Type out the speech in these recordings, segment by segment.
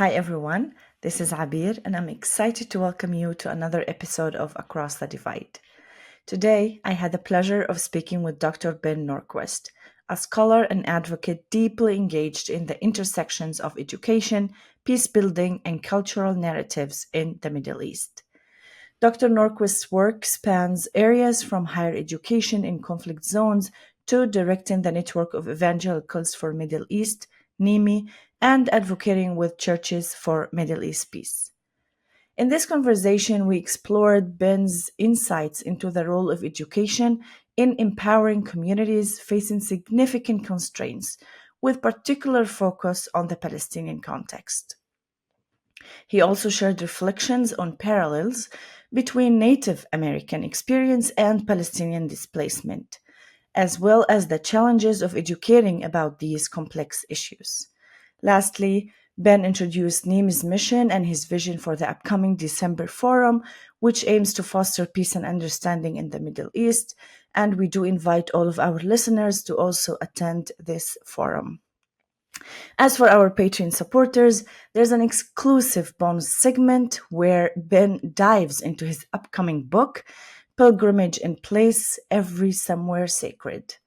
Hi everyone, this is Abeer and I'm excited to welcome you to another episode of Across the Divide. Today, I had the pleasure of speaking with Dr. Ben Norquist, a scholar and advocate deeply engaged in the intersections of education, peace building, and cultural narratives in the Middle East. Dr. Norquist's work spans areas from higher education in conflict zones to directing the Network of Evangelicals for Middle East, NIMI, and advocating with churches for Middle East peace. In this conversation, we explored Ben's insights into the role of education in empowering communities facing significant constraints, with particular focus on the Palestinian context. He also shared reflections on parallels between Native American experience and Palestinian displacement, as well as the challenges of educating about these complex issues. Lastly, Ben introduced NIM's mission and his vision for the upcoming December Forum, which aims to foster peace and understanding in the Middle East, and we do invite all of our listeners to also attend this forum. As for our Patreon supporters, there's an exclusive bonus segment where Ben dives into his upcoming book, Pilgrimage in Place, Every Somewhere Sacred.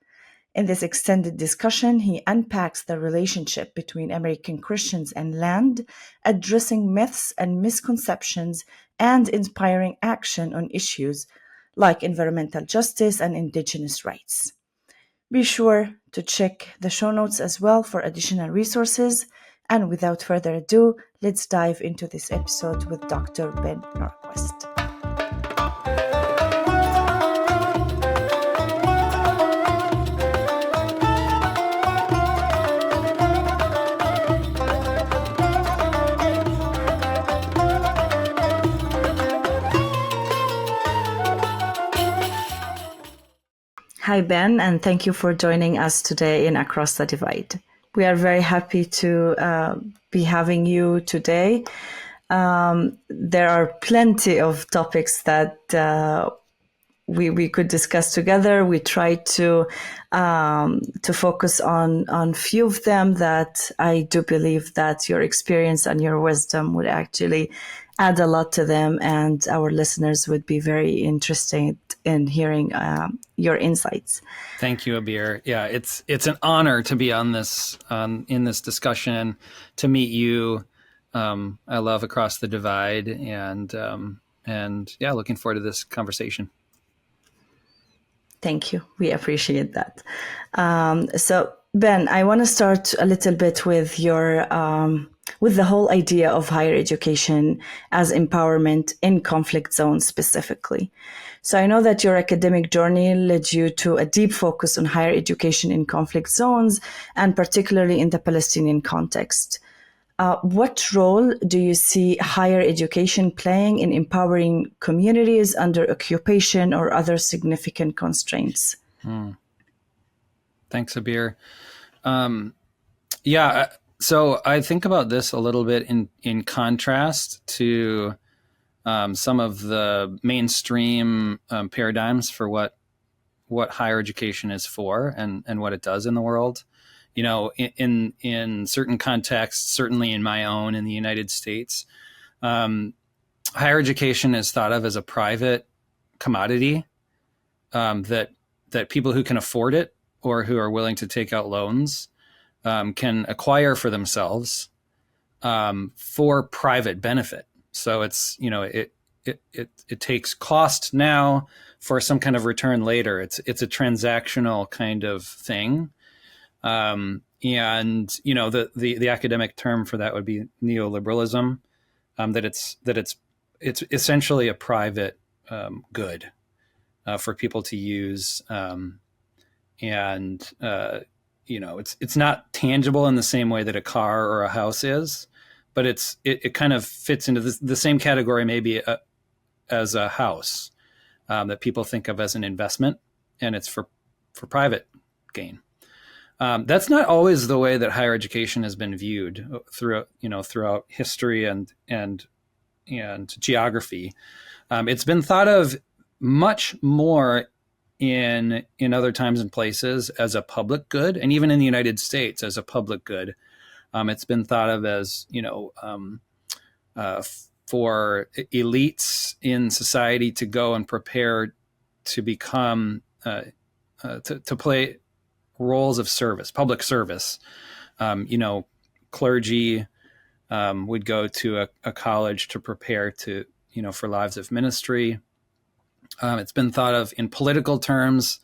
In this extended discussion, he unpacks the relationship between American Christians and land, addressing myths and misconceptions and inspiring action on issues like environmental justice and indigenous rights. Be sure to check the show notes as well for additional resources. And without further ado, let's dive into this episode with Dr. Ben Norquist. Hi, Ben, and thank you for joining us today in Across the Divide. We are very happy to be having you today. There are plenty of topics that we could discuss together. We try to focus on few of them that I do believe that your experience and your wisdom would actually add a lot to them, and our listeners would be very interested in hearing your insights. Thank you, Abeer. Yeah, it's an honor to be on this in this discussion, to meet you. I love Across the Divide, and yeah, looking forward to this conversation. Thank you. We appreciate that. So, Ben, I want to start a little bit with your with the whole idea of higher education as empowerment in conflict zones specifically. So I know that your academic journey led you to a deep focus on higher education in conflict zones, and particularly in the Palestinian context. What role do you see higher education playing in empowering communities under occupation or other significant constraints? Thanks, Abeer. Yeah, so I think about this a little bit in contrast to some of the mainstream paradigms for what higher education is for and what it does in the world. You know, in certain contexts, certainly in my own in the United States, higher education is thought of as a private commodity that people who can afford it or who are willing to take out loans can acquire for themselves for private benefit. So it's, you know, it takes cost now for some kind of return later. It's a transactional kind of thing. And, you know, the academic term for that would be neoliberalism, that it's essentially a private good for people to use. You know, it's not tangible in the same way that a car or a house is, but it kind of fits into the same category maybe as a house that people think of as an investment, and it's for private gain. That's not always the way that higher education has been viewed throughout history and geography. It's been thought of much more in other times and places as a public good, and even in the United States as a public good. It's been thought of as, for elites in society to go and prepare to become, to play roles of service, public service. Clergy would go to a college to prepare to, for lives of ministry. It's been thought of in political terms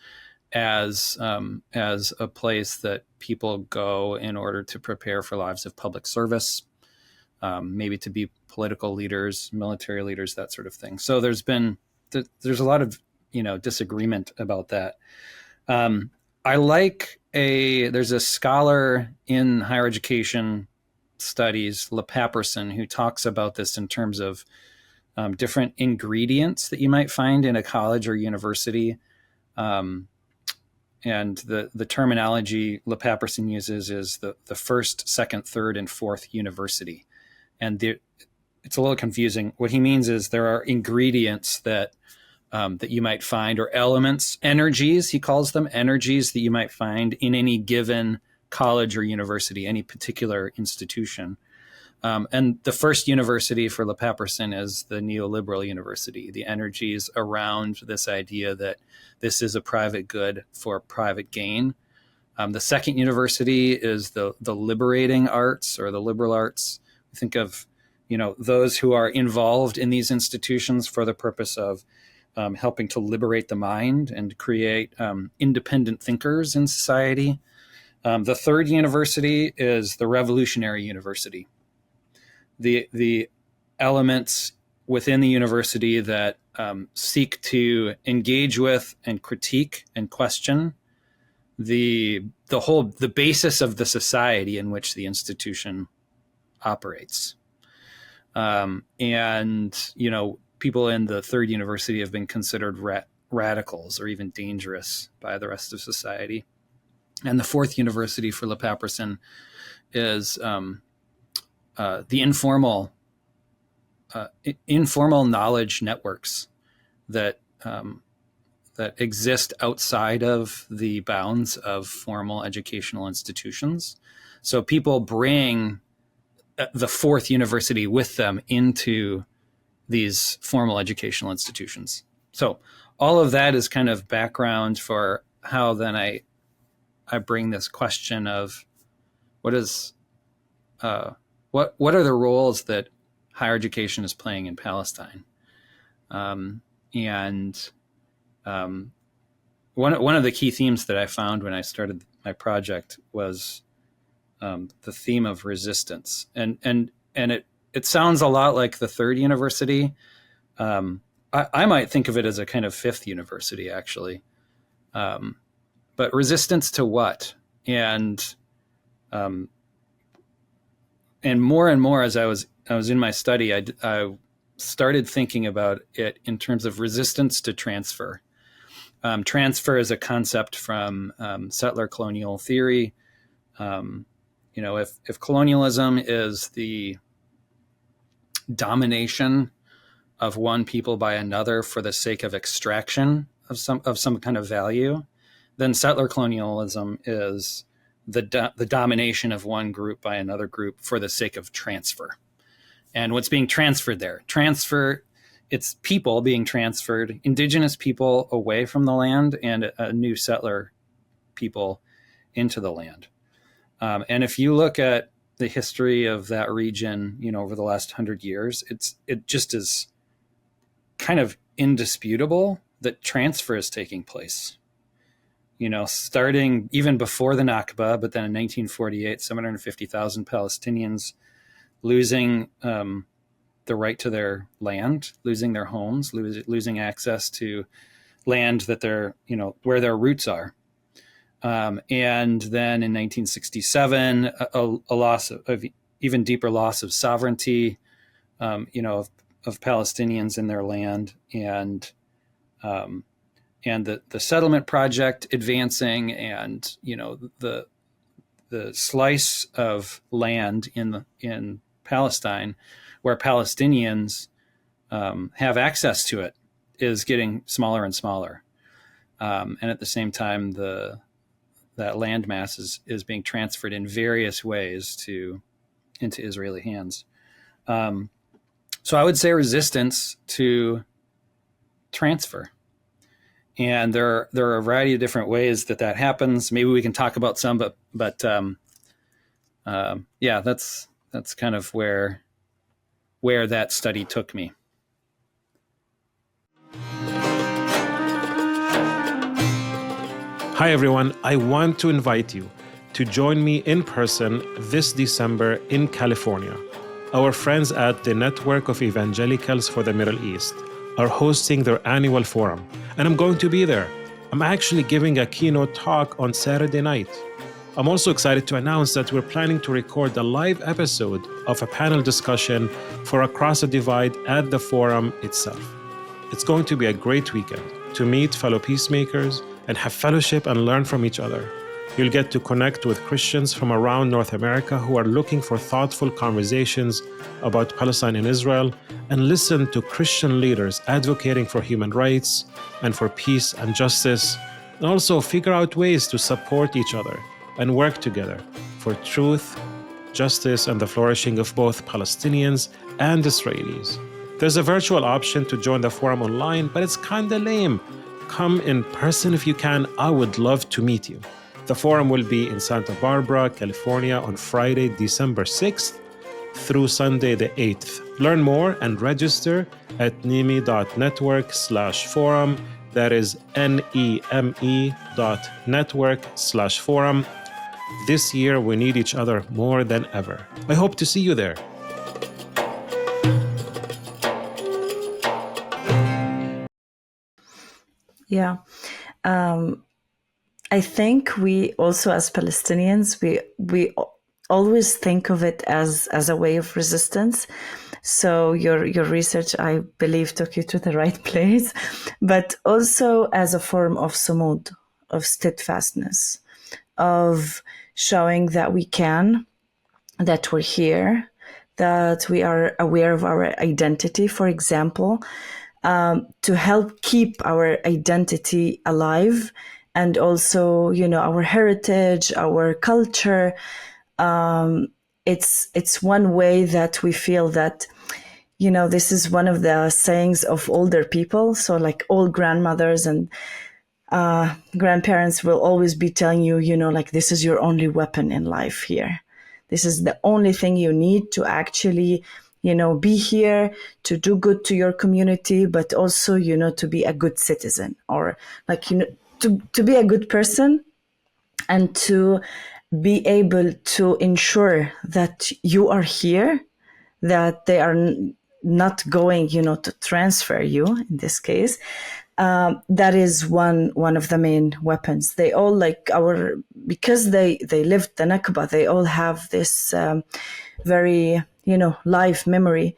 as a place that people go in order to prepare for lives of public service, maybe to be political leaders, military leaders, that sort of thing. So there's a lot of disagreement about that. There's a scholar in higher education studies, LePaperson, who talks about this in terms of different ingredients that you might find in a college or university. And the terminology LePaperson uses is the first, second, third, and fourth university. And it's a little confusing. What he means is there are ingredients that you might find, or elements, energies, he calls them, energies that you might find in any given college or university, any particular institution. And the first university for LePaperson is the neoliberal university, the energies around this idea that this is a private good for private gain. The second university is the liberating arts, or the liberal arts. Think of, those who are involved in these institutions for the purpose of helping to liberate the mind and create independent thinkers in society. The third university is the revolutionary university. The elements within the university that seek to engage with and critique and question the basis of the society in which the institution operates. People in the third university have been considered radicals or even dangerous by the rest of society. And the fourth university for LePaperson is the informal knowledge networks that exist outside of the bounds of formal educational institutions. So people bring the fourth university with them into these formal educational institutions. So all of that is kind of background for how then I bring this question of what are the roles that higher education is playing in Palestine. One of the key themes that I found when I started my project was the theme of resistance, and it sounds a lot like the third university. I might think of it as a kind of fifth university, actually. But resistance to what? And more and more as I was in my study, I started thinking about it in terms of resistance to transfer. Transfer is a concept from settler colonial theory. If colonialism is the domination of one people by another for the sake of extraction of some kind of value, then settler colonialism is the domination of one group by another group for the sake of transfer. And what's being transferred there? It's people being transferred, indigenous people away from the land and a new settler people into the land. And if you look at the history of that region, over the last 100 years, it just is kind of indisputable that transfer is taking place. Starting even before the Nakba, but then in 1948, 750,000 Palestinians losing the right to their land, losing their homes, losing access to land that they're, where their roots are. And then in 1967, a loss of even deeper loss of sovereignty, of Palestinians in their land, and the settlement project advancing, and the slice of land in Palestine where Palestinians have access to it is getting smaller and smaller, and at the same time that land mass is being transferred in various ways to into Israeli hands. So I would say resistance to transfer. And there are a variety of different ways that happens. Maybe we can talk about some, but yeah, that's kind of where that study took me. Hi everyone, I want to invite you to join me in person this December in California. Our friends at the Network of Evangelicals for the Middle East are hosting their annual forum, and I'm going to be there. I'm actually giving a keynote talk on Saturday night. I'm also excited to announce that we're planning to record a live episode of a panel discussion for Across the Divide at the forum itself. It's going to be a great weekend to meet fellow peacemakers and have fellowship and learn from each other. You'll get to connect with Christians from around North America who are looking for thoughtful conversations about Palestine and Israel, and listen to Christian leaders advocating for human rights and for peace and justice, and also figure out ways to support each other and work together for truth, justice, and the flourishing of both Palestinians and Israelis. There's a virtual option to join the forum online, but it's kinda lame. Come in person if you can. I would love to meet you. The forum will be in Santa Barbara, California on Friday, December 6th through Sunday the 8th. Learn more and register at neme.network/forum. That is NEME.network/forum. This year, we need each other more than ever. I hope to see you there. Yeah. I think we also, as Palestinians, we always think of it as a way of resistance. So your research, I believe, took you to the right place, but also as a form of sumud, of steadfastness, of showing that we can, that we're here, that we are aware of our identity, for example, to help keep our identity alive, and also, our heritage, our culture. It's one way that we feel that, this is one of the sayings of older people. So like old grandmothers and grandparents will always be telling you, like, this is your only weapon in life here. This is the only thing you need to actually, be here, to do good to your community, but also, to be a good citizen, or like, to be a good person, and to be able to ensure that you are here, that they are not going, to transfer you in this case. That is one of the main weapons. They all, like, because they lived the Nakba, they all have this very, live memory.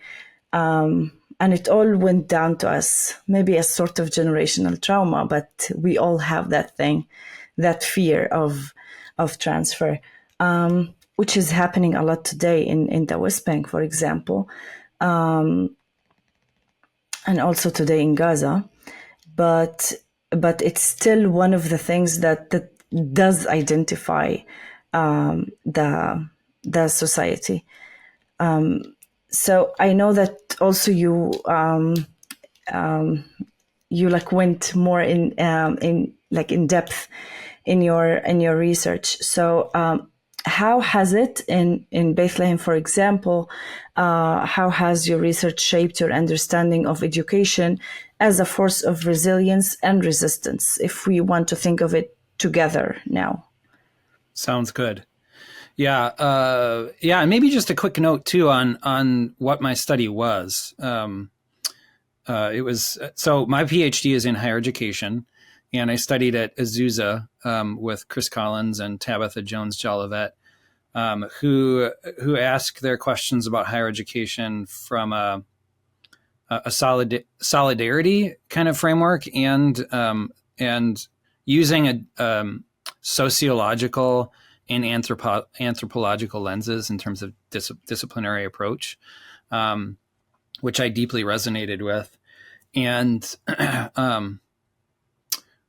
And it all went down to us, maybe a sort of generational trauma, but we all have that thing, that fear of transfer, which is happening a lot today in the West Bank, for example, and also today in Gaza. But it's still one of the things that does identify the society. So I know that also you like went more in depth in your research. So how has it in Bethlehem, for example, how has your research shaped your understanding of education as a force of resilience and resistance, if we want to think of it together now? Sounds good. Yeah. And maybe just a quick note too on what my study was. It was, so my PhD is in higher education, and I studied at Azusa with Chris Collins and Tabitha Jones-Jolivet, who asked their questions about higher education from a solidarity kind of framework, and using a sociological and anthropological lenses in terms of disciplinary approach, which I deeply resonated with. And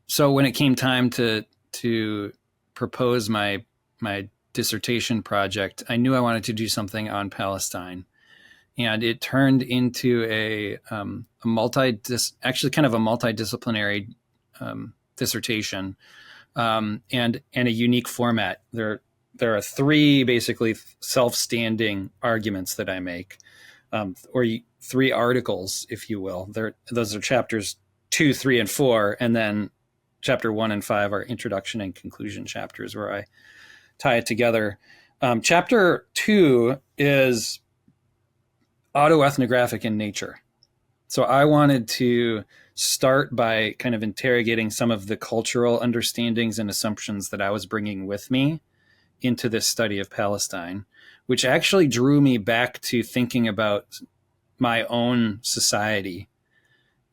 so when it came time to propose my dissertation project, I knew I wanted to do something on Palestine. And it turned into a multidisciplinary dissertation, and a unique format. There are three basically self-standing arguments that I make, or three articles, if you will. Those are chapters 2, 3, and 4, and then chapter 1 and 5 are introduction and conclusion chapters where I tie it together. Chapter 2 is autoethnographic in nature. So I wanted to start by kind of interrogating some of the cultural understandings and assumptions that I was bringing with me into this study of Palestine, which actually drew me back to thinking about my own society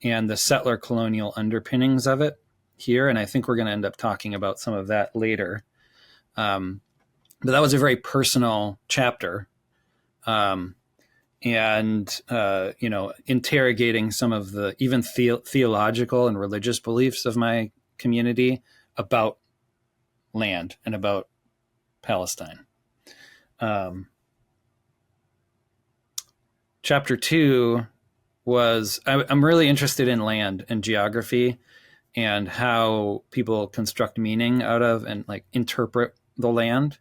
and the settler colonial underpinnings of it here. And I think we're going to end up talking about some of that later. But that was a very personal chapter. Interrogating some of the even theological and religious beliefs of my community about land and about Palestine. Chapter 2 was, I'm really interested in land and geography and how people construct meaning out of and like interpret the land.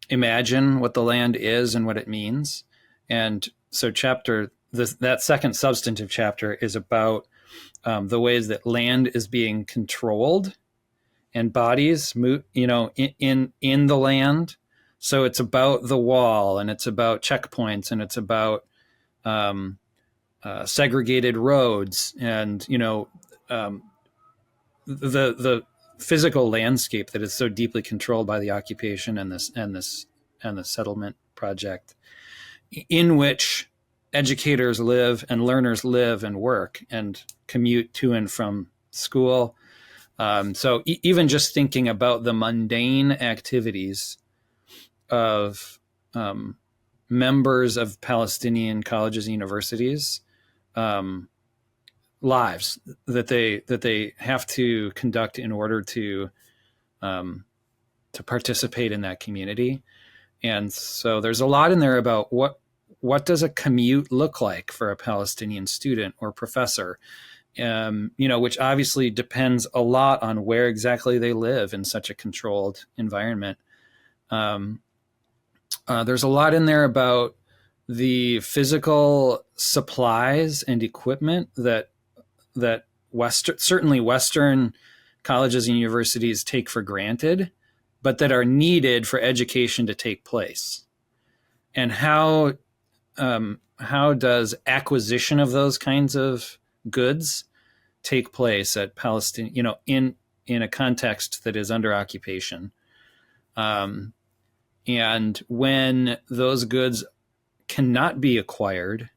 Imagine what the land is and what it means. And so that second substantive chapter is about the ways that land is being controlled and bodies move, in the land. So it's about the wall, and it's about checkpoints, and it's about segregated roads, and the physical landscape that is so deeply controlled by the occupation and the settlement project, in which educators live and learners live and work and commute to and from school. So even just thinking about the mundane activities of members of Palestinian colleges and universities, lives that they have to conduct in order to participate in that community. And so there's a lot in there about what does a commute look like for a Palestinian student or professor, which obviously depends a lot on where exactly they live in such a controlled environment. There's a lot in there about the physical supplies and equipment that certainly Western colleges and universities take for granted, but that are needed for education to take place. And how does acquisition of those kinds of goods take place at Palestine, in a context that is under occupation? And when those goods cannot be acquired,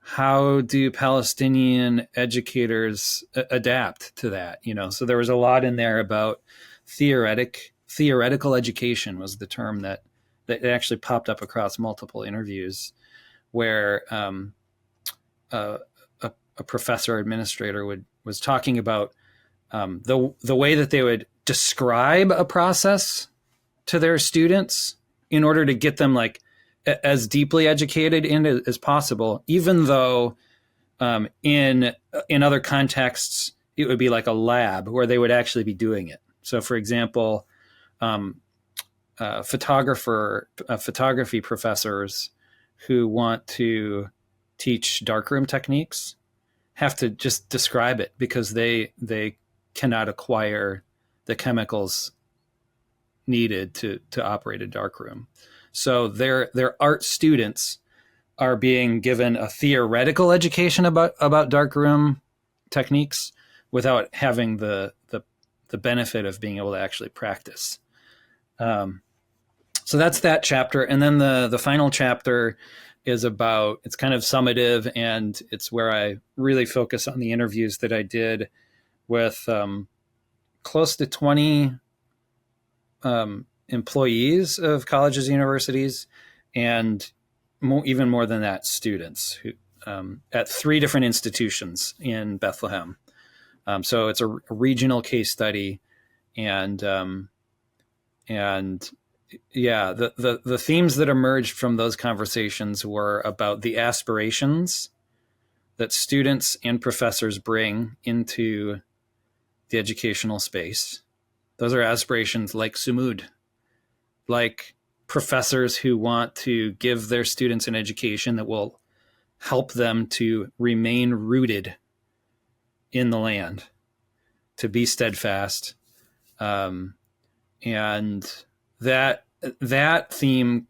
how do Palestinian educators adapt to that? So there was a lot in there about theoretical education was the term that actually popped up across multiple interviews, where a professor administrator was talking about the way that they would describe a process to their students in order to get them like as deeply educated in it as possible, even though in other contexts it would be like a lab where they would actually be doing it. So, for example, photography professors who want to teach darkroom techniques have to just describe it because they cannot acquire the chemicals needed to operate a darkroom. So their art students are being given a theoretical education about darkroom techniques without having the benefit of being able to actually practice. So that's that chapter. And then the final chapter is it's kind of summative, and it's where I really focus on the interviews that I did with close to 20 employees of colleges and universities, and even more than that, students who at 3 different institutions in Bethlehem. So it's a regional case study, and And yeah, the themes that emerged from those conversations were about the aspirations that students and professors bring into the educational space. Those are aspirations like Sumud, like professors who want to give their students an education that will help them to remain rooted in the land, to be steadfast. And that theme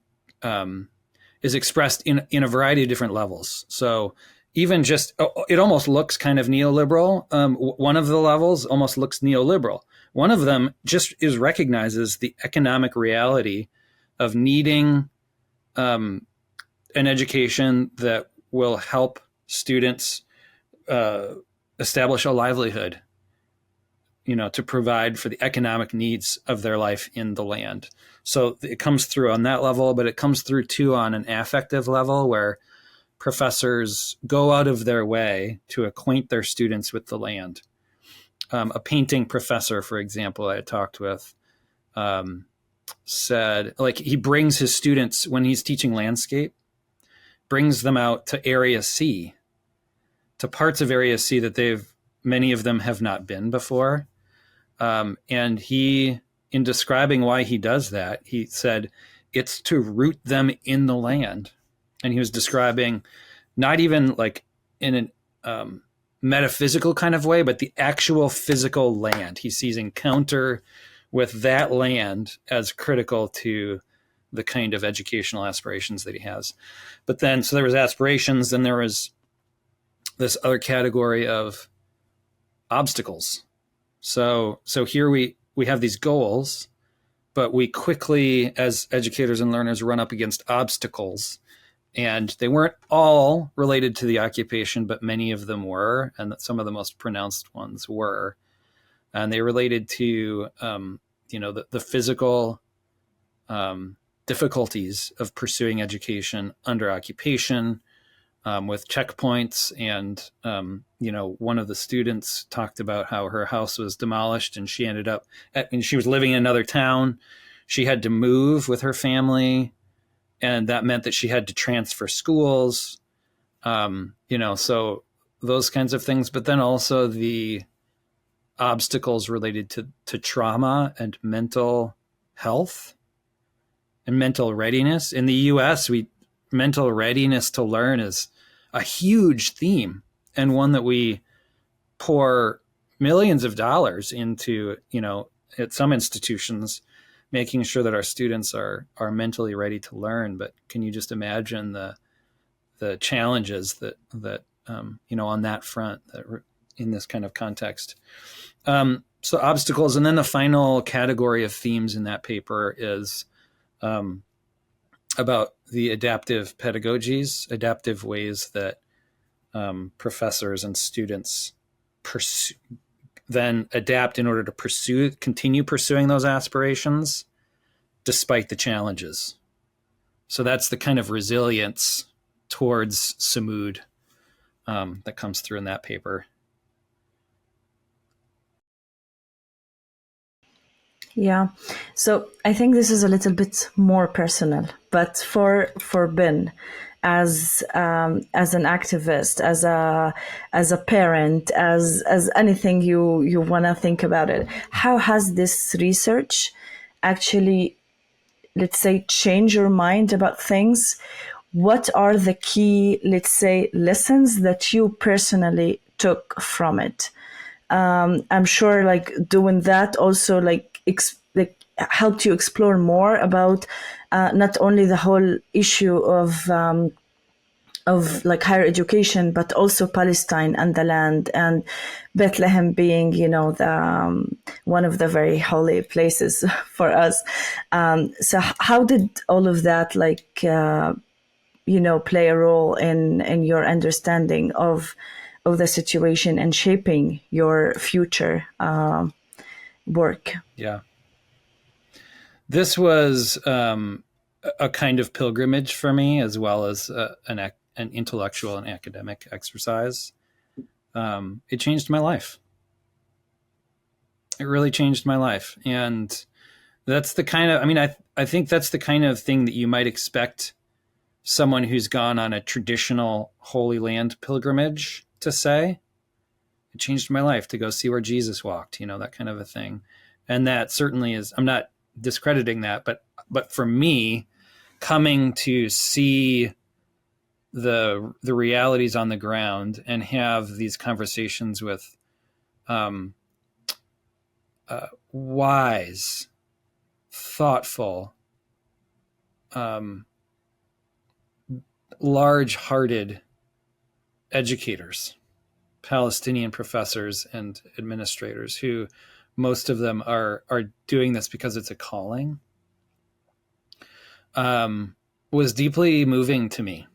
is expressed in a variety of different levels. So even just, it almost looks kind of neoliberal. One of the levels almost looks neoliberal. One of them just recognizes the economic reality of needing an education that will help students establish a livelihood, to provide for the economic needs of their life in the land. So it comes through on that level, but it comes through too on an affective level where professors go out of their way to acquaint their students with the land. A painting professor, for example, I talked with, said, like, he brings his students, when he's teaching landscape, brings them out to Area C, to parts of Area C that many of them have not been before. And he, in describing why he does that, he said, it's to root them in the land. And he was describing not even like in a metaphysical kind of way, but the actual physical land. He sees encounter with that land as critical to the kind of educational aspirations that he has. But then, so there was aspirations, then there was this other category of obstacles. So here we have these goals, but we quickly, as educators and learners, run up against obstacles. And they weren't all related to the occupation, but many of them were, and some of the most pronounced ones were. And they related to, the physical difficulties of pursuing education under occupation, with checkpoints. And, one of the students talked about how her house was demolished and she ended up, and she was living in another town. She had to move with her family, and that meant that she had to transfer schools, so those kinds of things. But then also the obstacles related to trauma and mental health and mental readiness. In the US, mental readiness to learn is a huge theme, and one that we pour millions of dollars into, at some institutions, making sure that our students are mentally ready to learn. But can you just imagine the challenges that on that front, that in this kind of context? So obstacles. And then the final category of themes in that paper is about the adaptive pedagogies, adaptive ways that professors and students then adapt in order to continue pursuing those aspirations despite the challenges. So that's the kind of resilience towards Sumud that comes through in that paper. Yeah. So I think this is a little bit more personal, but for Ben, as an activist, as a parent, as anything you want to think about it, how has this research actually, let's say, change your mind about things? What are the key, let's say, lessons that you personally took from it? I'm sure like doing that also like helped you explore more about not only the whole issue of like higher education, but also Palestine and the land, and Bethlehem being, the one of the very holy places for us. So how did all of that play a role in your understanding of the situation and shaping your future work? Yeah. This was a kind of pilgrimage for me, as well as an intellectual and academic exercise. It changed my life. It really changed my life. And That's the kind of, I think that's the kind of thing that you might expect someone who's gone on a traditional Holy Land pilgrimage to say. It changed my life to go see where Jesus walked, that kind of a thing. And that certainly is, I'm not discrediting that, but for me, coming to see the realities on the ground and have these conversations with wise, thoughtful, large-hearted educators, Palestinian professors and administrators, who most of them are doing this because it's a calling, was deeply moving to me.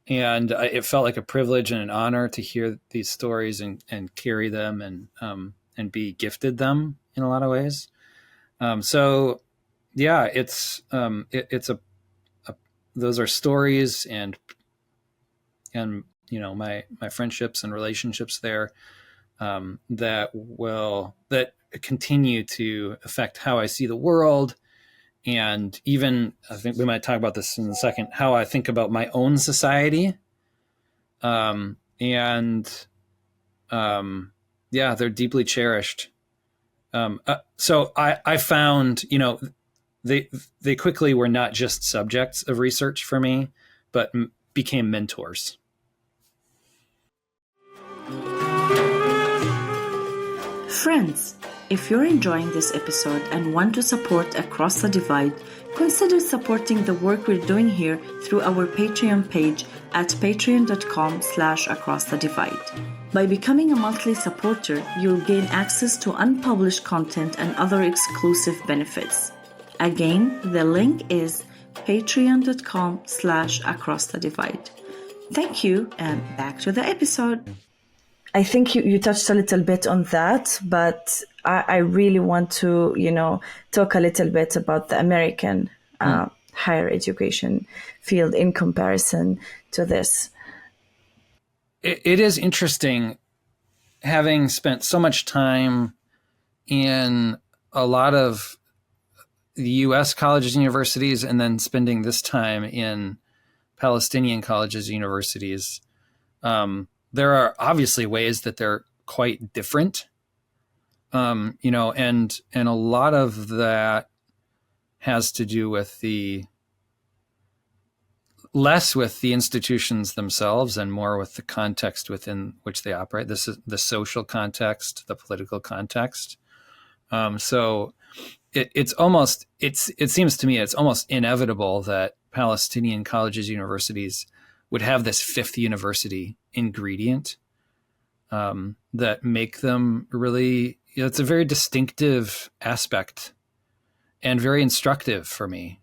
And it felt like a privilege and an honor to hear these stories and carry them and be gifted them in a lot of ways. So yeah, it's those are stories and my friendships and relationships there that continue to affect how I see the world. And even, I think we might talk about this in a second, how I think about my own society. Yeah, they're deeply cherished. So I found, they quickly were not just subjects of research for me, but became mentors. Friends, if you're enjoying this episode and want to support Across the Divide, consider supporting the work we're doing here through our Patreon page at patreon.com/acrossthedivide. By becoming a monthly supporter, you'll gain access to unpublished content and other exclusive benefits. Again, the link is patreon.com/acrossthedivide. Thank you, and back to the episode. I think you touched a little bit on that, but I really want to, talk a little bit about the American higher education field in comparison to this. It is interesting, having spent so much time in a lot of the U.S. colleges and universities, and then spending this time in Palestinian colleges and universities. There are obviously ways that they're quite different, and a lot of that has to do with less with the institutions themselves and more with the context within which they operate. This is the social context, the political context. So it seems to me it's almost inevitable that Palestinian colleges, universities would have this fifth university ingredient that make them really, it's a very distinctive aspect and very instructive for me,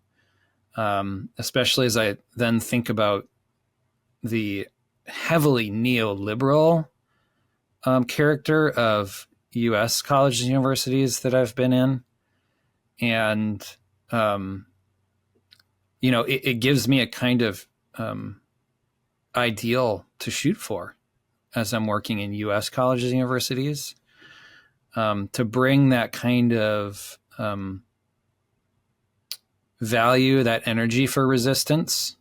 especially as I then think about the heavily neoliberal character of U.S. colleges and universities that I've been in. And, it gives me a kind of ideal to shoot for as I'm working in U.S. colleges and universities, to bring that kind of value, that energy for resistance.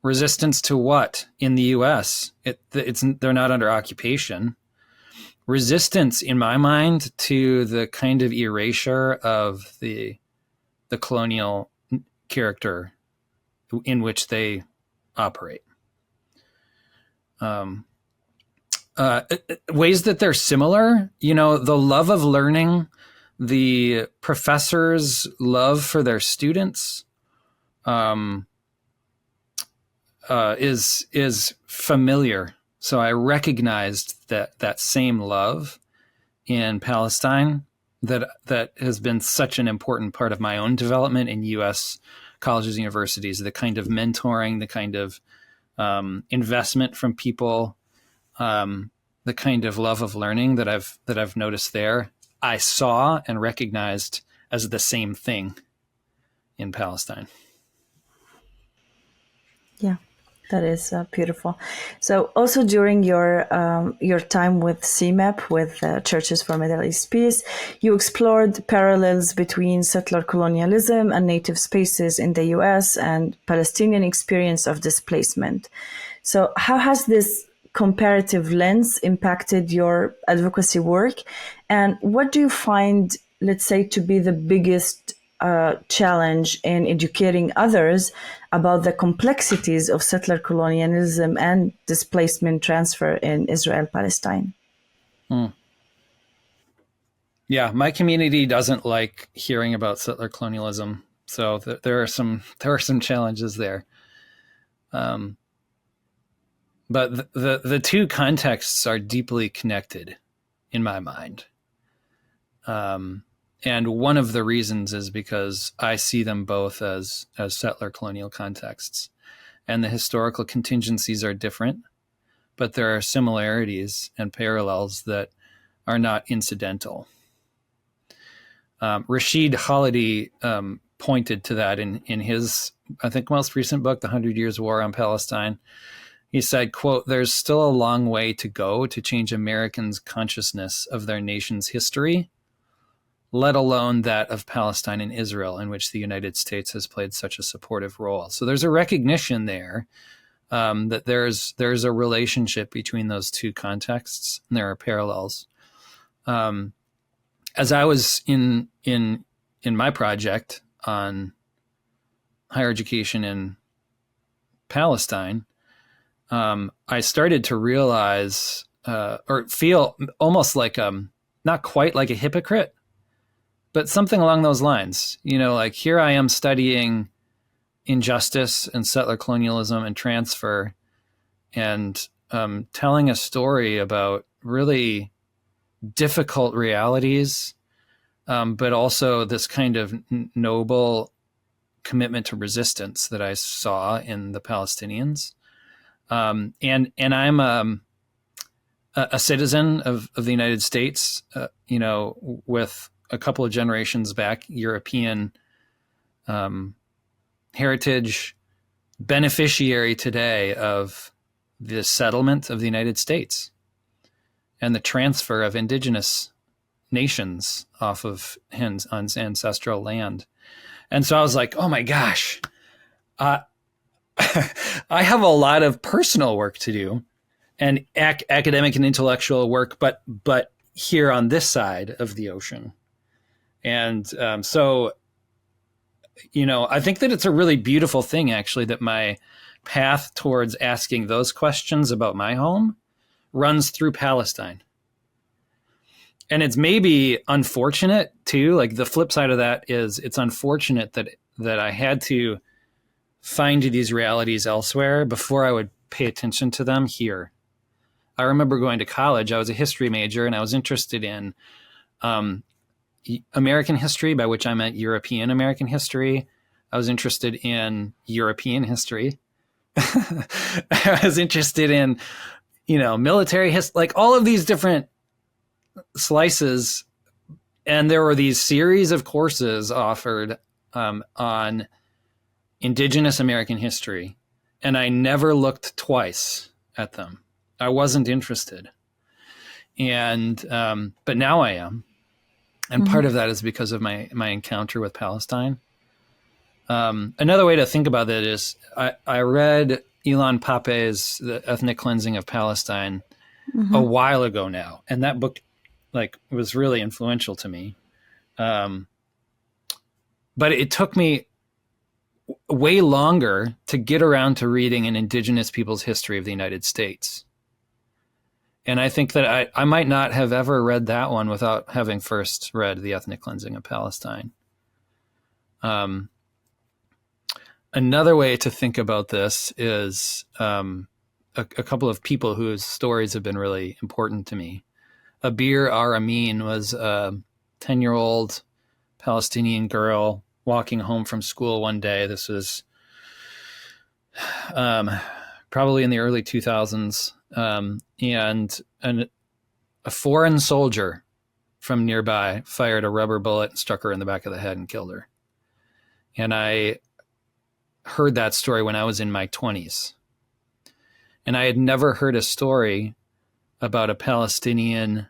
Resistance to what in the U.S.? They're not under occupation. Resistance, in my mind, to the kind of erasure of the colonial character in which they operate. Ways that they're similar, the love of learning, the professors' love for their students, is familiar. So I recognized that same love in Palestine that has been such an important part of my own development in U.S. colleges and universities, the kind of mentoring, the kind of investment from people, the kind of love of learning that I've noticed there, I saw and recognized as the same thing in Palestine. Yeah, That is beautiful. So, also during your time with CMAP, with Churches for Middle East Peace, you explored parallels between settler colonialism and native spaces in the U.S. and Palestinian experience of displacement. So, how has this comparative lens impacted your advocacy work, and what do you find, let's say, to be the biggest challenge in educating others about the complexities of settler colonialism and displacement transfer in Israel Palestine? Yeah, my community doesn't like hearing about settler colonialism, so there are some challenges there. But the two contexts are deeply connected in my mind. And one of the reasons is because I see them both as settler colonial contexts. And the historical contingencies are different, but there are similarities and parallels that are not incidental. Rashid Khalidi pointed to that in his, I think, most recent book, The 100 Years' War on Palestine. He said, quote, "There's still a long way to go to change Americans' consciousness of their nation's history, let alone that of Palestine and Israel, in which the United States has played such a supportive role." So there's a recognition there that there's a relationship between those two contexts, and there are parallels. As I was in my project on higher education in Palestine, I started to realize or feel almost like not quite like a hypocrite, but something along those lines. You know, like here I am studying injustice and settler colonialism and transfer, and telling a story about really difficult realities, but also this kind of noble commitment to resistance that I saw in the Palestinians. And I'm a citizen of the United States, you know, with a couple of generations back, European heritage, beneficiary today of the settlement of the United States and the transfer of indigenous nations off of ancestral land. And so I was like, oh my gosh, I have a lot of personal work to do and academic and intellectual work, but here on this side of the ocean. And so, you know, I think that it's a really beautiful thing, actually, that my path towards asking those questions about my home runs through Palestine. And it's maybe unfortunate too. Like the flip side of that is it's unfortunate that I had to find these realities elsewhere before I would pay attention to them here. I remember going to college. I was a history major, and I was interested in American history, by which I meant European American history. I was interested in European history. I was interested in, you know, military history, like all of these different slices. And there were these series of courses offered on Indigenous American history, and I never looked twice at them. I wasn't interested. And but now I am. And part of that is because of my encounter with Palestine. Another way to think about that is I read Ilan Pappé's The Ethnic Cleansing of Palestine a while ago now. And that book was really influential to me. But it took me way longer to get around to reading an indigenous people's history of the United States. And I think that I might not have ever read that one without having first read The Ethnic Cleansing of Palestine. Another way to think about this is a couple of people whose stories have been really important to me. Abeer Amin was a 10-year-old Palestinian girl walking home from school one day. This was probably in the early 2000s. And a foreign soldier from nearby fired a rubber bullet and struck her in the back of the head and killed her. And I heard that story when I was in my 20s. And I had never heard a story about a Palestinian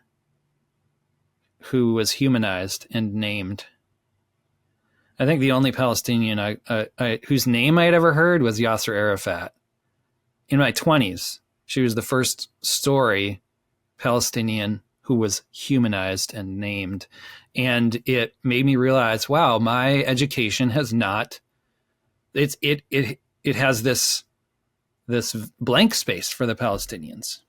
who was humanized and named. I think the only Palestinian whose name I had ever heard was Yasser Arafat. In my 20s, she was the first story Palestinian who was humanized and named. And it made me realize, wow, my education has not, it has this blank space for the Palestinians.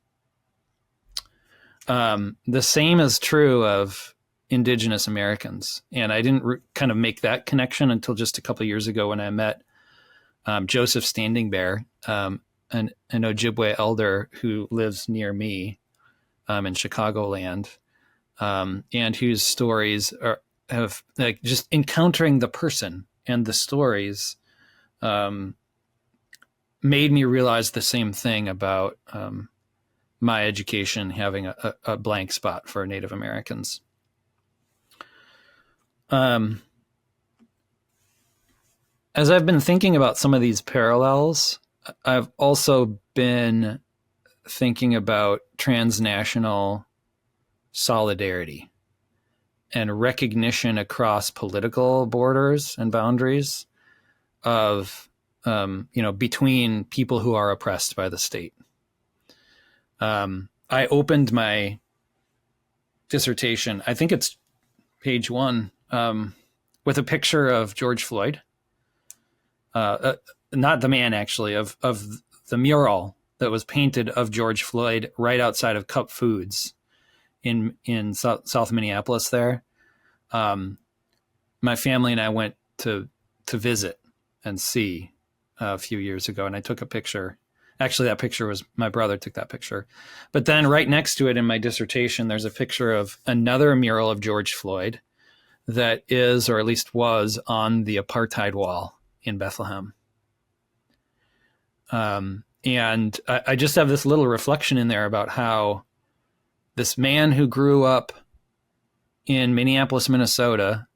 The same is true of Indigenous Americans. And I didn't kind of make that connection until just a couple of years ago when I met Joseph Standing Bear, an Ojibwe elder who lives near me in Chicagoland, and whose stories have like just encountering the person and the stories made me realize the same thing about my education having a blank spot for Native Americans. As I've been thinking about some of these parallels, I've also been thinking about transnational solidarity and recognition across political borders and boundaries of, between people who are oppressed by the state. I opened my dissertation, I think it's page 1, with a picture of George Floyd. Not the man, actually, of the mural that was painted of George Floyd right outside of Cup Foods in South Minneapolis there. My family and I went to visit and see a few years ago, and I took a picture. Actually, that picture was my brother took that picture. But then right next to it in my dissertation, there's a picture of another mural of George Floyd that is, or at least was, on the apartheid wall in Bethlehem. And I just have this little reflection in there about how this man who grew up in Minneapolis, Minnesota,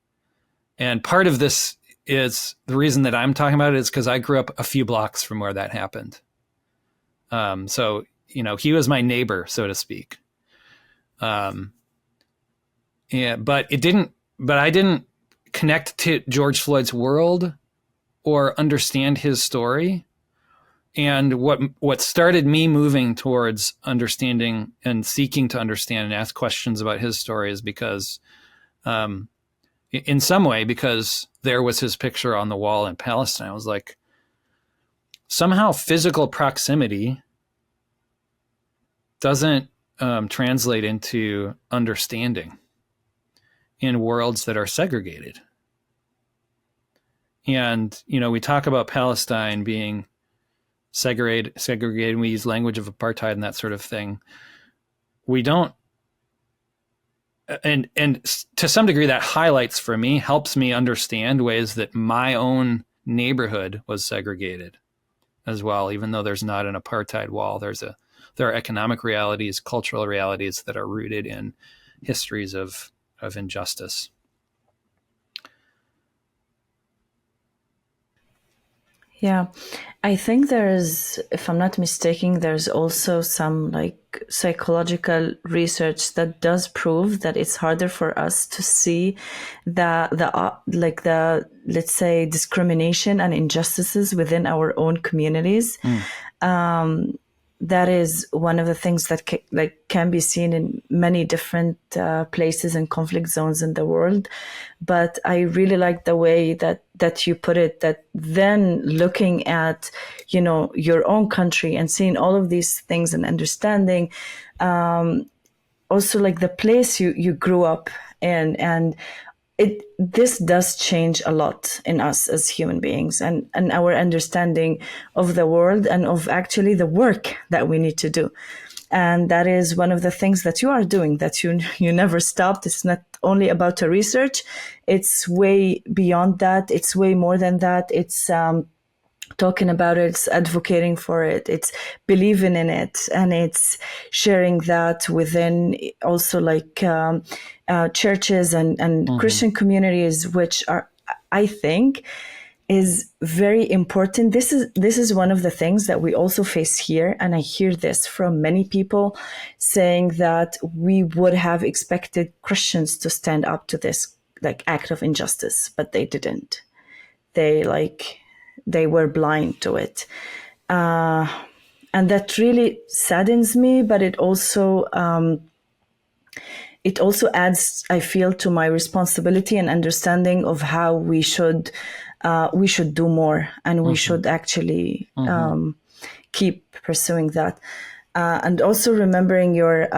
and part of this is the reason that I'm talking about it is because I grew up a few blocks from where that happened. So, he was my neighbor, so to speak. But I didn't connect to George Floyd's world or understand his story. And what started me moving towards understanding and seeking to understand and ask questions about his story is because, in some way, because there was his picture on the wall in Palestine. I was like, somehow physical proximity doesn't translate into understanding in worlds that are segregated. And, we talk about Palestine being segregated. We use language of apartheid and that sort of thing. We don't, and to some degree that highlights for me, helps me understand ways that my own neighborhood was segregated as well, even though there's not an apartheid wall. There are economic realities, cultural realities that are rooted in histories of injustice. Yeah, I think there's, if I'm not mistaken, there's also some psychological research that does prove that it's harder for us to see the let's say discrimination and injustices within our own communities. That is one of the things that can be seen in many different places and conflict zones in the world. But I really like the way that you put it, that then looking at, your own country and seeing all of these things and understanding, also the place you grew up in, and this does change a lot in us as human beings and our understanding of the world and of actually the work that we need to do. And that is one of the things that you are doing, that you never stopped. It's not only about the research. It's way beyond that. It's way more than that. It's talking about it, it's advocating for it, it's believing in it, and it's sharing that within also churches and Christian communities, which are, I think, is very important. This is one of the things that we also face here, and I hear this from many people saying that we would have expected Christians to stand up to this like act of injustice, but they didn't. They were blind to it, and that really saddens me. But it also adds, I feel, to my responsibility and understanding of how we should do more, and we should actually keep pursuing that. And also remembering your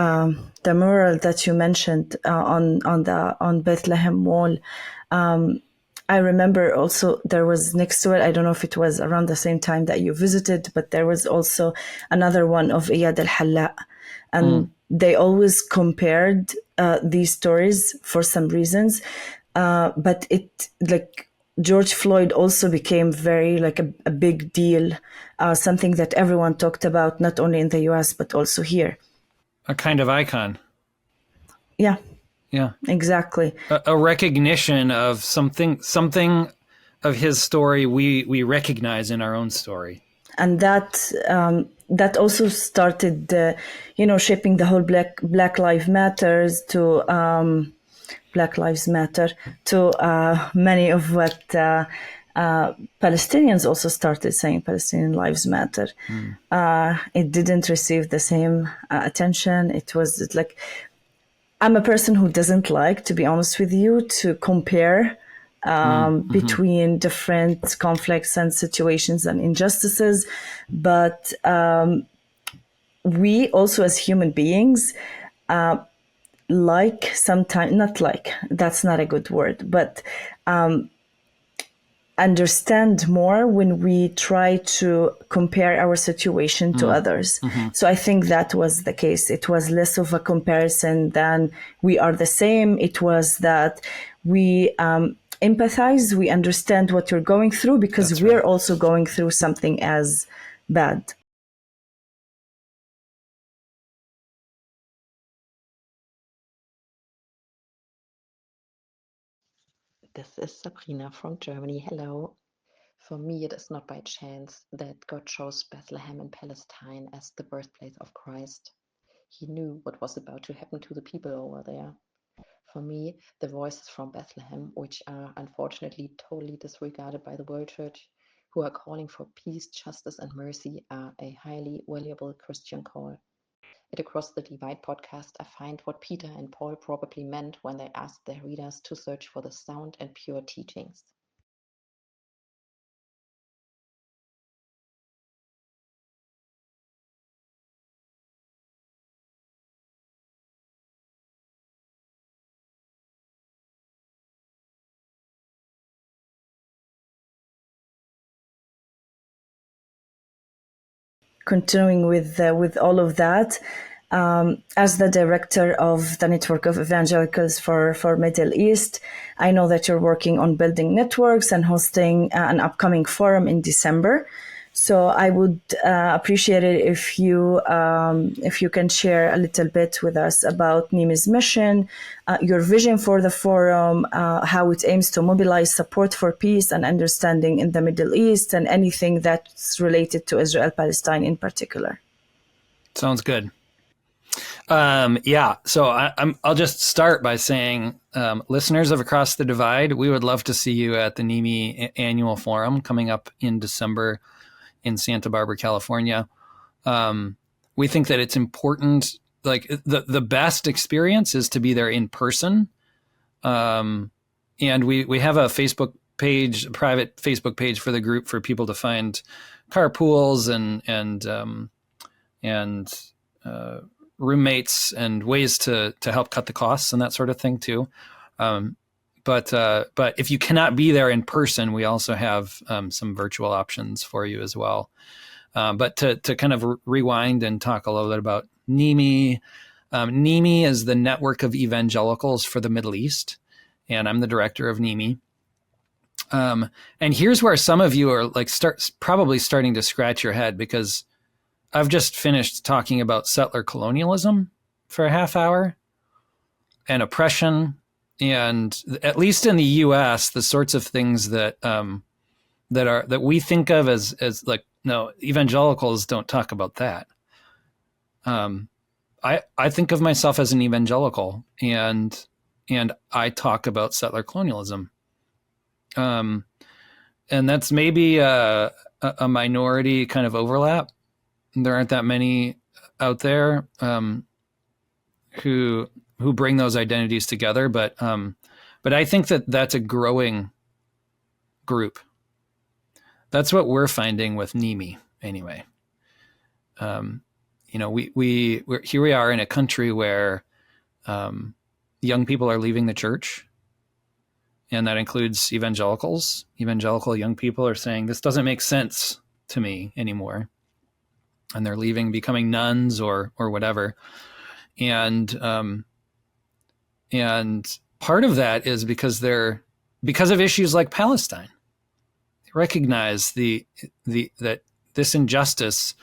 the mural that you mentioned on Bethlehem Wall. I remember also there was next to it, I don't know if it was around the same time that you visited, but there was also another one of Iyad al-Halla. And they always compared these stories for some reasons. But George Floyd also became very like a big deal, something that everyone talked about, not only in the US, but also here. A kind of icon. Yeah. Yeah, exactly. A recognition of something of his story we recognize in our own story, and that also started, shaping the whole Black Lives Matters to Black Lives Matter to many of what Palestinians also started saying. Palestinian Lives Matter. It didn't receive the same attention. It was like, I'm a person who doesn't like, to be honest with you, to compare between different conflicts and situations and injustices. But we also, as human beings, sometimes, not like, that's not a good word, but understand more when we try to compare our situation to others. So I think that was the case. It was less of a comparison than we are the same. It was that we empathize, we understand what you're going through, because we're also going through something as bad. This is Sabrina from Germany. Hello. For me, it is not by chance that God chose Bethlehem in Palestine as the birthplace of Christ. He knew what was about to happen to the people over there. For me, the voices from Bethlehem, which are unfortunately totally disregarded by the world church, who are calling for peace, justice, and mercy, are a highly valuable Christian call. At Across the Divide podcast, I find what Peter and Paul probably meant when they asked their readers to search for the sound and pure teachings. Continuing with all of that, as the director of the Network of Evangelicals for Middle East, I know that you're working on building networks and hosting an upcoming forum in December. So I would appreciate it if you can share a little bit with us about NIMI's mission, your vision for the forum, how it aims to mobilize support for peace and understanding in the Middle East, and anything that's related to Israel-Palestine in particular. Sounds good. So I'll just start by saying, listeners of Across the Divide, we would love to see you at the NIMI annual forum coming up in December in Santa Barbara, California. We think that it's important, like the best experience is to be there in person. And we have a Facebook page, a private Facebook page for the group for people to find carpools and roommates and ways to help cut the costs and that sort of thing too. But if you cannot be there in person, we also have some virtual options for you as well. But to kind of rewind and talk a little bit about NIMI. NIMI is the Network of Evangelicals for the Middle East, and I'm the director of NIMI. And here's where some of you are like probably starting to scratch your head, because I've just finished talking about settler colonialism for a half hour and oppression. And at least in the U.S., the sorts of things that that we think of as like, no, evangelicals don't talk about that. I think of myself as an evangelical, and I talk about settler colonialism. And that's maybe a minority kind of overlap. There aren't that many out there who bring those identities together, but I think that that's a growing group. That's what we're finding with NIMI anyway. We're here we are in a country where young people are leaving the church, and that includes evangelicals. Evangelical young people are saying, this doesn't make sense to me anymore. And they're leaving, becoming nuns or whatever. And part of that is because of issues like Palestine. They recognize that this injustice,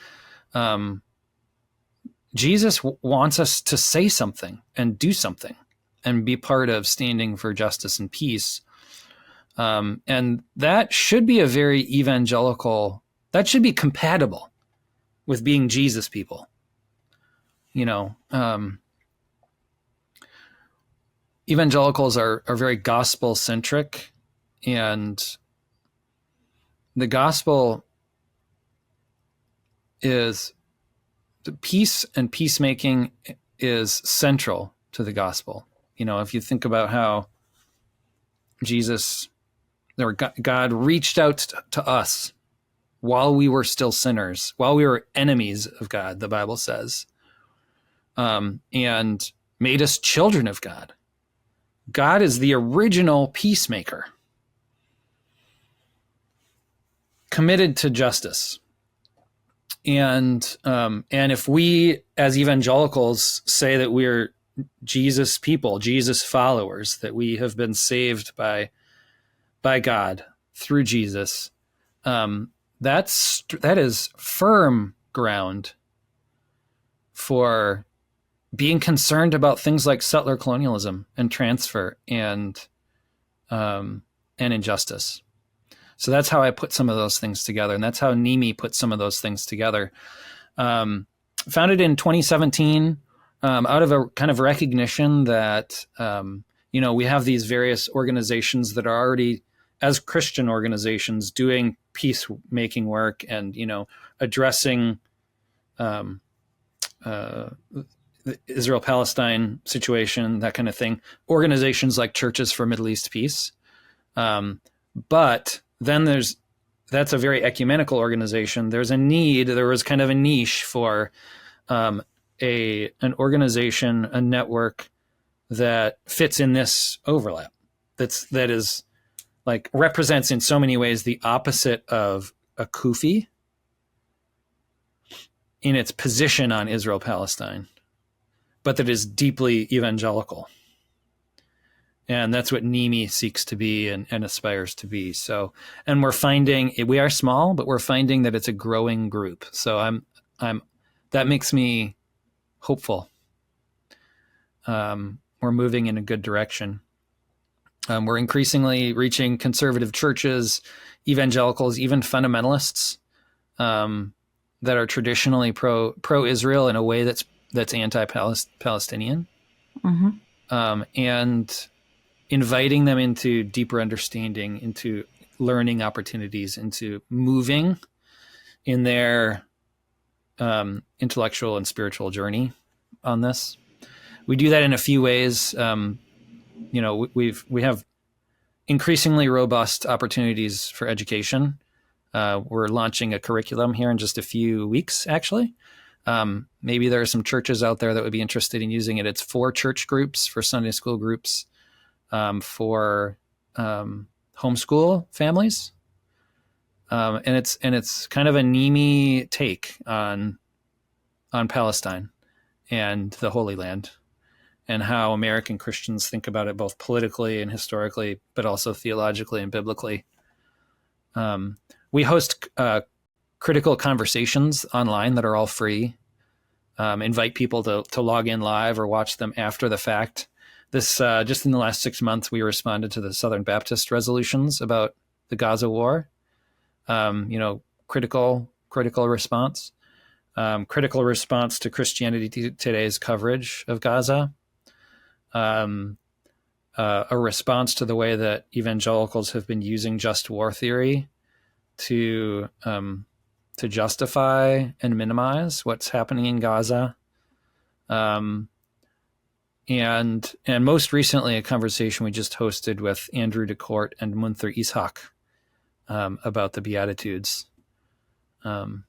Jesus wants us to say something and do something and be part of standing for justice and peace. And that should be a very evangelical, that should be compatible with being Jesus people. Evangelicals are very gospel centric, and the gospel is the peace, and peacemaking is central to the gospel. If you think about how God reached out to us while we were still sinners, while we were enemies of God, the Bible says, and made us children of God. God is the original peacemaker, committed to justice. And if we as evangelicals say that we're Jesus people, Jesus followers, that we have been saved by God through Jesus, that is firm ground for being concerned about things like settler colonialism and transfer and injustice. So that's how I put some of those things together, and that's how NIMI put some of those things together. Founded in 2017, out of a kind of recognition that we have these various organizations that are already, as Christian organizations, doing peacemaking work and addressing the Israel-Palestine situation, that kind of thing. Organizations like Churches for Middle East Peace, but then that's a very ecumenical organization. There was kind of a niche for an organization, a network that fits in this overlap. That is like represents in so many ways the opposite of a Kufi in its position on Israel-Palestine, but that is deeply evangelical. And that's what NIMI seeks to be and aspires to be. So, and we're finding we are small, but we're finding that it's a growing group. So that makes me hopeful. We're moving in a good direction. We're increasingly reaching conservative churches, evangelicals, even fundamentalists that are traditionally pro-Israel in a way that's anti-Palestinian, and inviting them into deeper understanding, into learning opportunities, into moving in their intellectual and spiritual journey on this. We do that in a few ways. We have increasingly robust opportunities for education. We're launching a curriculum here in just a few weeks, actually. Maybe there are some churches out there that would be interested in using it. It's for church groups, for Sunday school groups, for homeschool families, and it's kind of a NIMI take on Palestine and the Holy Land, and how American Christians think about it both politically and historically, but also theologically and biblically. We host critical conversations online that are all free. Invite people to log in live or watch them after the fact. This just in the last 6 months, we responded to the Southern Baptist resolutions about the Gaza war, Critical response. Critical response to Christianity Today's coverage of Gaza, a response to the way that evangelicals have been using just war theory to justify and minimize what's happening in Gaza, and most recently a conversation we just hosted with Andrew DeCourt and Munther Ishak about the Beatitudes. And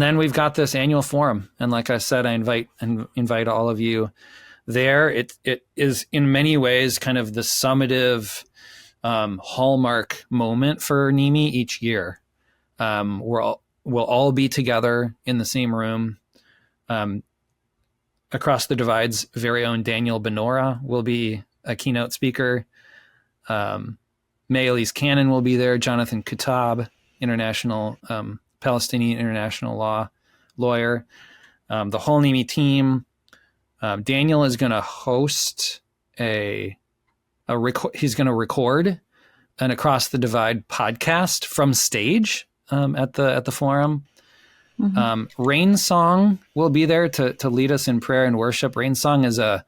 then we've got this annual forum, and like I said, I invite all of you there. It is in many ways kind of the summative hallmark moment for NIMI each year. We'll all be together in the same room. Across the Divide's very own Daniel Benora will be a keynote speaker. May Elise Cannon will be there. Jonathan Kutab, international Palestinian international law lawyer. The whole NIMI team. Daniel is going to host he's going to record an Across the Divide podcast from stage at the forum. Mm-hmm. Rain Song will be there to lead us in prayer and worship. Rain Song is an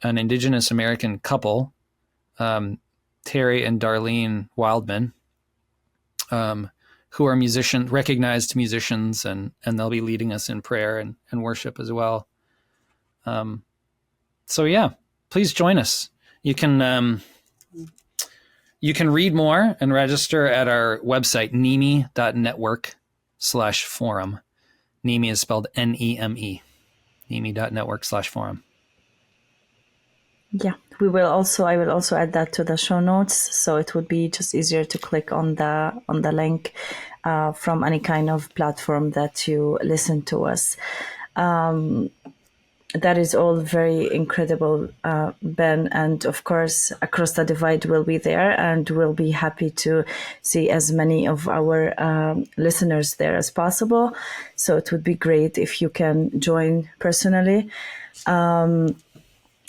Indigenous American couple, Terry and Darlene Wildman, who are recognized musicians, and they'll be leading us in prayer and worship as well. So yeah, please join us. You can read more and register at our website, nimi.network/forum. NIMI is spelled NEME, nimi.network/forum. Yeah, I will also add that to the show notes, so it would be just easier to click on the link from any kind of platform that you listen to us. That is all very incredible, Ben. And of course, Across the Divide will be there, and we'll be happy to see as many of our listeners there as possible. So it would be great if you can join personally.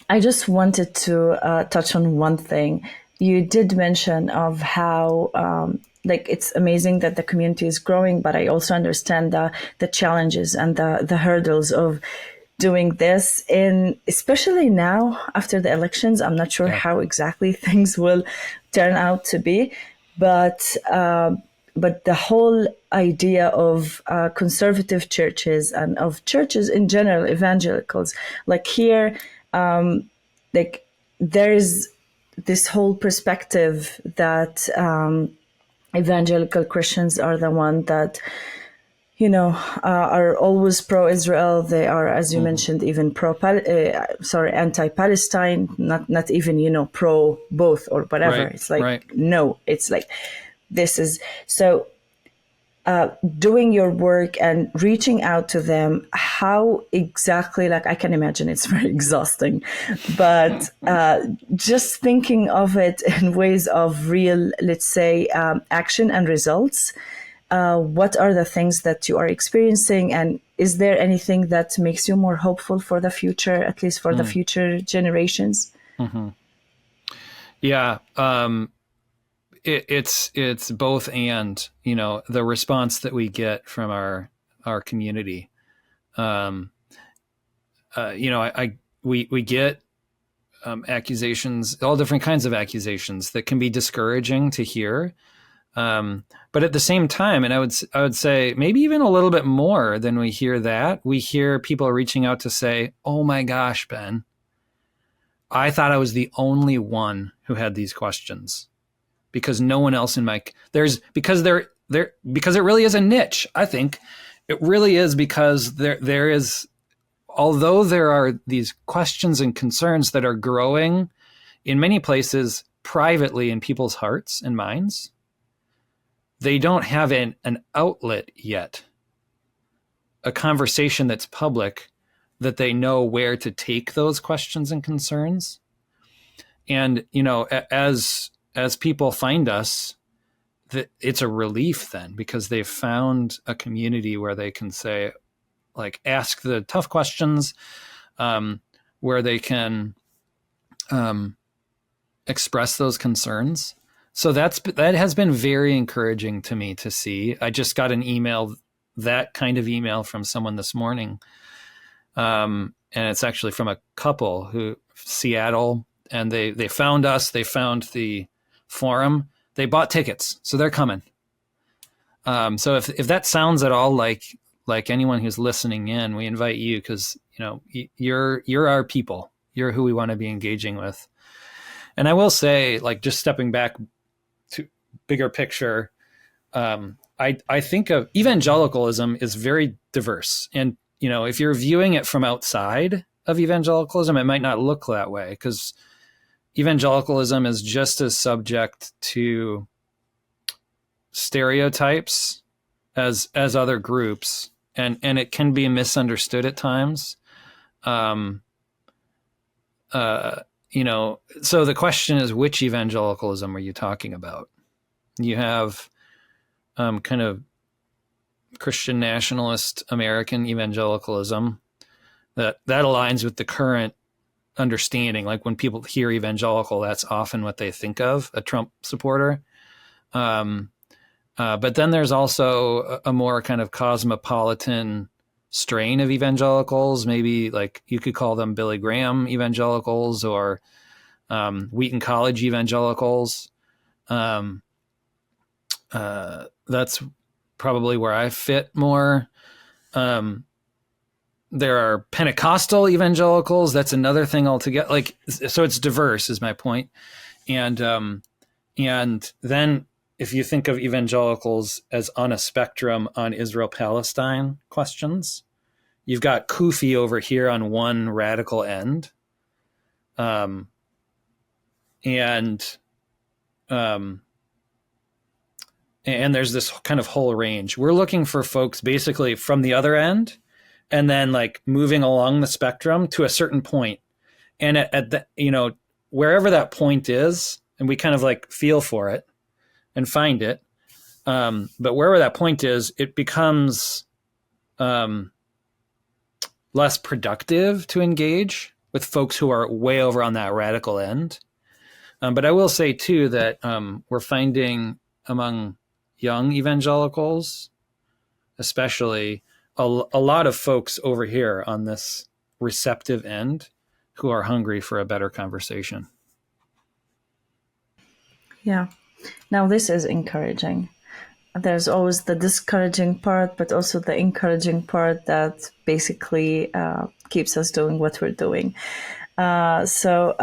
I just wanted to touch on one thing. You did mention of how it's amazing that the community is growing, but I also understand the challenges and the hurdles of doing this, especially now after the elections. I'm not sure how exactly things will turn out to be, but the whole idea of conservative churches and of churches in general, evangelicals, like here, there is this whole perspective that evangelical Christians are the one that are always pro-Israel. They are, as you mentioned, even anti-Palestine, not even, pro both or whatever. Right, it's like, right. No, it's like, this is, so doing your work and reaching out to them, how exactly, I can imagine it's very exhausting, but just thinking of it in ways of real, let's say, action and results. What are the things that you are experiencing, and is there anything that makes you more hopeful for the future, at least for the future generations? Mm-hmm. Yeah, it's both, and the response that we get from our community. We get accusations, all different kinds of accusations that can be discouraging to hear. But at the same time, and I would say maybe even a little bit more than we hear that, we hear people reaching out to say, "Oh my gosh, Ben, I thought I was the only one who had these questions, because no one else because it really is a niche. I think it really is, because there is, although there are these questions and concerns that are growing in many places privately in people's hearts and minds, they don't have an outlet yet, a conversation that's public, that they know where to take those questions and concerns. And, as people find us, that it's a relief then, because they've found a community where they can say, ask the tough questions, where they can express those concerns. So that has been very encouraging to me to see. I just got an email, that kind of email from someone this morning. And it's actually from a couple who Seattle, and they found us, they found the forum, they bought tickets. So they're coming. So if that sounds at all like anyone who's listening in, we invite you, because, you know, you're our people. You're who we want to be engaging with. And I will say, like, just stepping back to bigger picture, I think of evangelicalism is very diverse. And, you know, if you're viewing it from outside of evangelicalism, it might not look that way, because evangelicalism is just as subject to stereotypes as other groups, and it can be misunderstood at times. You know, so the question is, which evangelicalism are you talking about? You have kind of Christian nationalist American evangelicalism that aligns with the current understanding. Like, when people hear evangelical, that's often what they think of, a Trump supporter. But then there's also a more kind of cosmopolitan strain of evangelicals. Maybe, like, you could call them Billy Graham evangelicals, or Wheaton College evangelicals. That's probably where I fit more. There are Pentecostal evangelicals. That's another thing altogether. Like, so it's diverse, is my point. And then if you think of evangelicals as on a spectrum on Israel-Palestine questions, you've got Kufi over here on one radical end. And there's this kind of whole range. We're looking for folks basically from the other end, and then, like, moving along the spectrum to a certain point. And at the, you know, wherever that point is, and we kind of like feel for it and find it. But wherever that point is, it becomes less productive to engage with folks who are way over on that radical end. But I will say too that we're finding among young evangelicals, especially, a lot of folks over here on this receptive end who are hungry for a better conversation. Yeah. Now, this is encouraging. There's always the discouraging part, but also the encouraging part that basically keeps us doing what we're doing. So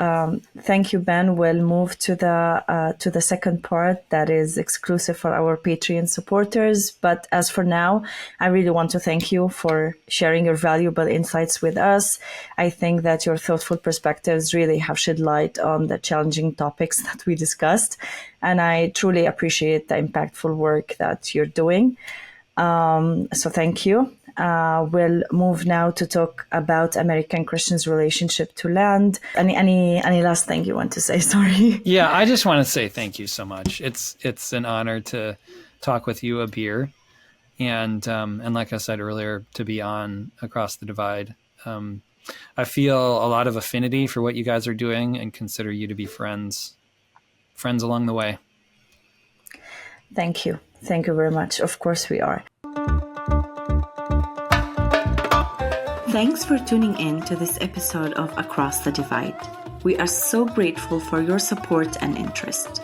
thank you, Ben. We'll move to the second part that is exclusive for our Patreon supporters. But as for now, I really want to thank you for sharing your valuable insights with us. I think that your thoughtful perspectives really have shed light on the challenging topics that we discussed. And I truly appreciate the impactful work that you're doing. So thank you. We'll move now to talk about American Christians' relationship to land. Any last thing you want to say? Sorry. Yeah, I just want to say thank you so much. It's an honor to talk with you, Abeer, and like I said earlier, to be on Across the Divide. I feel a lot of affinity for what you guys are doing, and consider you to be friends along the way. Thank you very much. Of course we are. Thanks for tuning in to this episode of Across the Divide. We are so grateful for your support and interest.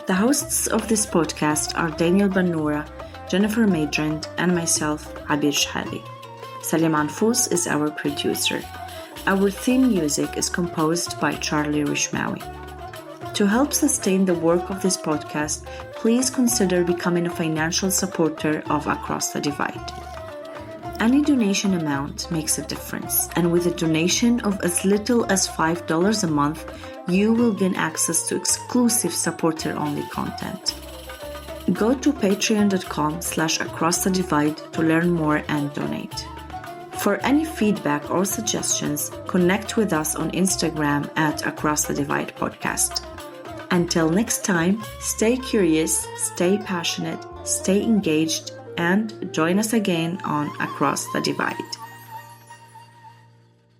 The hosts of this podcast are Daniel Bannoura, Jennifer Madrand, and myself, Abeer Shhali. Salim Anfous is our producer. Our theme music is composed by Charlie Rishmawi. To help sustain the work of this podcast, please consider becoming a financial supporter of Across the Divide. Any donation amount makes a difference, and with a donation of as little as $5 a month, you will gain access to exclusive supporter-only content. Go to patreon.com/acrossthedivide to learn more and donate. For any feedback or suggestions, connect with us on Instagram at Across the Divide Podcast. Until next time, stay curious, stay passionate, stay engaged, and join us again on Across the Divide.